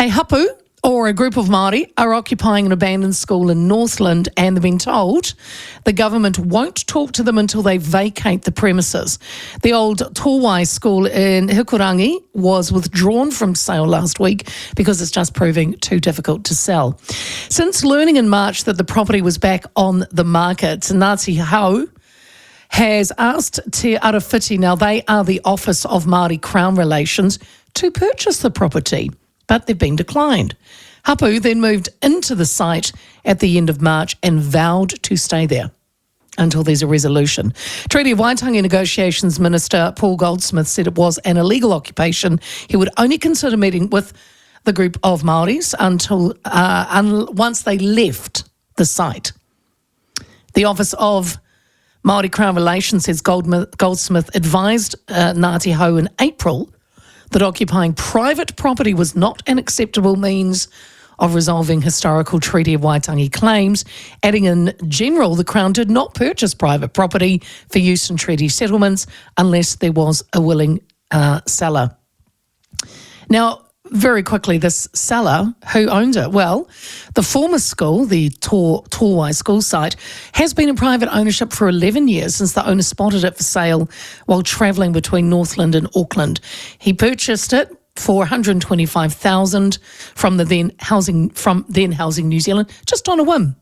A hapu, or a group of Māori, are occupying an abandoned school in Northland, and they've been told the government won't talk to them until they vacate the premises. The old Towai School in Hikurangi was withdrawn from sale last week because it's just proving too difficult to sell. Since learning in March that the property was back on the market, Ngāti Hau has asked Te Arawhiti, now they are the Office of Māori Crown Relations, to purchase the property, but they've been declined. Hapu then moved into the site at the end of March and vowed to stay there until there's a resolution. Treaty of Waitangi Negotiations Minister Paul Goldsmith said it was an illegal occupation. He would only consider meeting with the group of Māoris until once they left the site. The Office of Māori Crown Relations says Goldsmith advised Ngāti Hau in April that occupying private property was not an acceptable means of resolving historical Treaty of Waitangi claims, adding in general the Crown did not purchase private property for use in treaty settlements unless there was a willing seller. Now, very quickly, this seller, who owns it? Well, the former school, the Towai School site, has been in private ownership for 11 years since the owner spotted it for sale while travelling between Northland and Auckland. He purchased it for $125,000 from then Housing New Zealand, just on a whim.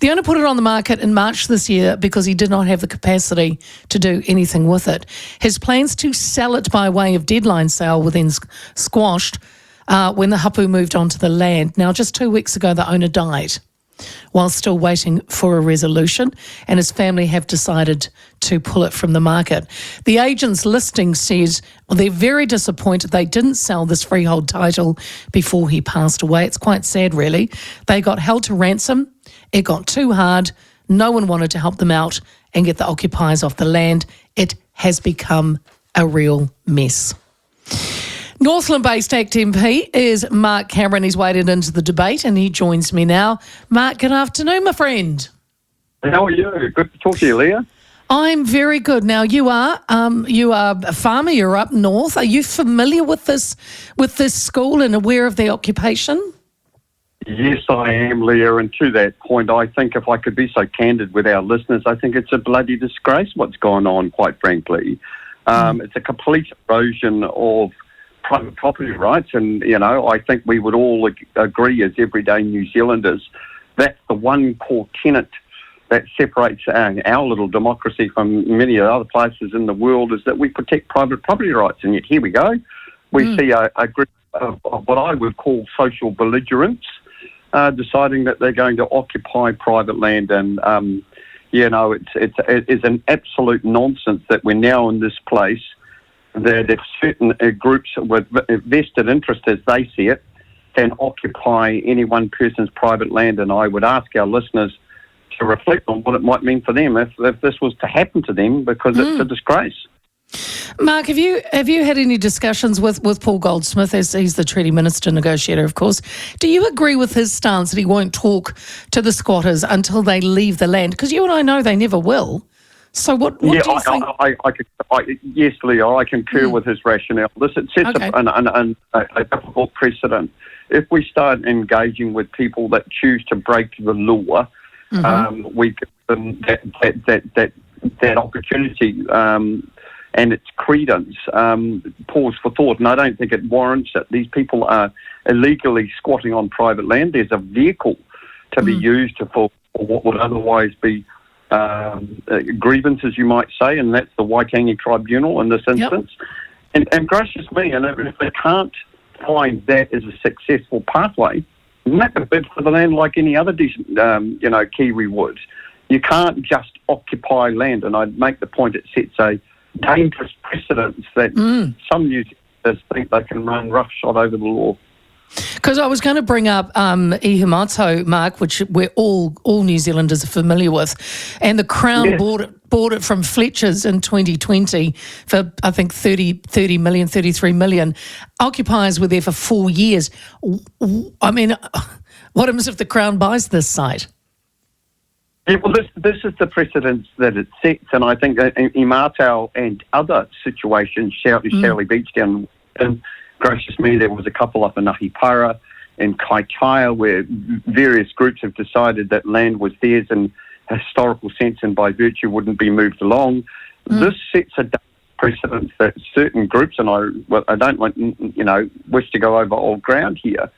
The owner put it on the market in March this year because he did not have the capacity to do anything with it. His plans to sell it by way of deadline sale were then squashed when the hapu moved onto the land. Now, just 2 weeks ago, the owner died while still waiting for a resolution, and his family have decided to pull it from the market. The agent's listing says they're very disappointed they didn't sell this freehold title before he passed away. It's quite sad, really. They got held to ransom. It got too hard. No one wanted to help them out and get the occupiers off the land. It has become a real mess. Northland-based ACT MP is Mark Cameron. He's waded into the debate and he joins me now. Mark, good afternoon, my friend. How are you? Good to talk to you, Leah. I'm very good. Now, you are a farmer. You're up north. Are you familiar with this school and aware of the occupation? Yes, I am, Leah, and to that point, I think if I could be so candid with our listeners, I think it's a bloody disgrace what's gone on, quite frankly. It's a complete erosion of private property rights, and, I think we would all agree as everyday New Zealanders, that's the one core tenet that separates our little democracy from many other places in the world, is that we protect private property rights, and yet here we go. We see a group of what I would call social belligerents deciding that they're going to occupy private land, and it's an absolute nonsense that we're now in this place, that if certain groups with vested interest, as they see it, can occupy any one person's private land. And I would ask our listeners to reflect on what it might mean for them if this was to happen to them, because it's a disgrace. Mark, have you had any discussions with Paul Goldsmith, as he's the Treaty Minister negotiator, of course? Do you agree with his stance that he won't talk to the squatters until they leave the land? Because you and I know they never will. So what do you think? Yes, Leo, I concur with his rationale. It sets up a difficult precedent. If we start engaging with people that choose to break the law, we give them that opportunity and its credence. Pause for thought, and I don't think it warrants it. These people are illegally squatting on private land. There's a vehicle to be used for what would otherwise be grievances, you might say, and that's the Waitangi Tribunal in this instance. And gracious me, and if they can't find that as a successful pathway, make a bid for the land like any other decent, Kiwi would. You can't just occupy land, and I'd make the point it sets a dangerous precedent that some New Zealanders think they can run roughshod over the law. Because I was going to bring up Ihumato, Mark, which we're all New Zealanders are familiar with, and the Crown bought it from Fletcher's in 2020 for, I think, 33 million. Occupiers were there for 4 years. I mean, what happens if the Crown buys this site? Yeah, well, this is the precedence that it sets, and I think that Ihumato and other situations, Shelley Beach down, and gracious me, there was a couple up in Ahipara and Kaitaia where various groups have decided that land was theirs in a historical sense and by virtue wouldn't be moved along. This sets a precedent that certain groups, and I don't want, wish to go over old ground here,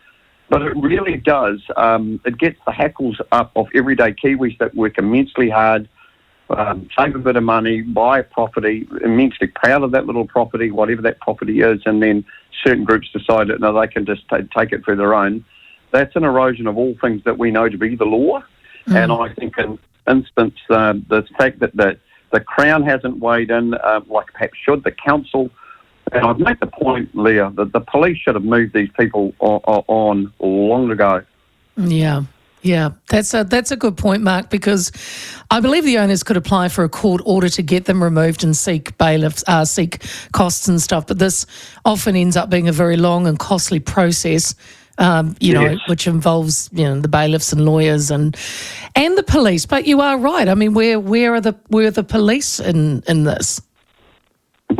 but it really does. It gets the hackles up of everyday Kiwis that work immensely hard, save a bit of money, buy a property, immensely proud of that little property, whatever that property is, and then certain groups decide that no, they can just take it for their own. That's an erosion of all things that we know to be the law. And I think in instance, the fact that the Crown hasn't weighed in like perhaps should, the council, and I'd make the point, Leah, that the police should have moved these people on long ago. Yeah, that's a good point, Mark, because I believe the owners could apply for a court order to get them removed and seek bailiffs, seek costs and stuff. But this often ends up being a very long and costly process, which involves the bailiffs and lawyers and the police. But you are right. I mean, where are the police in this?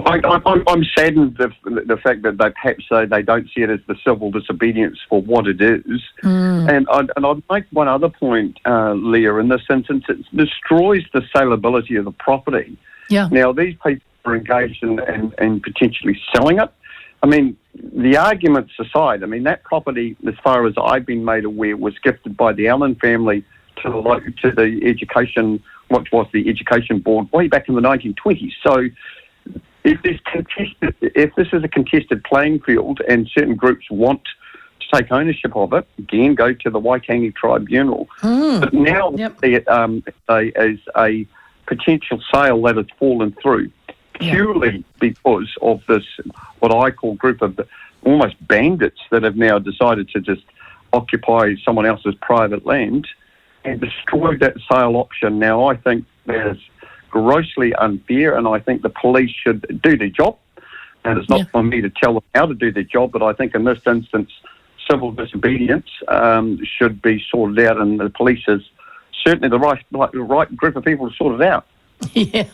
I'm saddened the fact that they perhaps they don't see it as the civil disobedience for what it is. And I'd make one other point, Leah, in this instance, it destroys the saleability of the property. Yeah. Now, these people are engaged in potentially selling it. I mean, the arguments aside, I mean, that property, as far as I've been made aware, was gifted by the Allen family to the education, what was the education board, way back in the 1920s. So if this is a contested playing field and certain groups want to take ownership of it, again, go to the Waitangi Tribunal. But now it as a potential sale that has fallen through purely because of this, what I call group of almost bandits that have now decided to just occupy someone else's private land and destroy that sale option. Now, I think there's grossly unfair, and I think the police should do their job. And it's not for me to tell them how to do their job, but I think in this instance, civil disobedience should be sorted out, and the police is certainly the right group of people to sort it out. Yeah.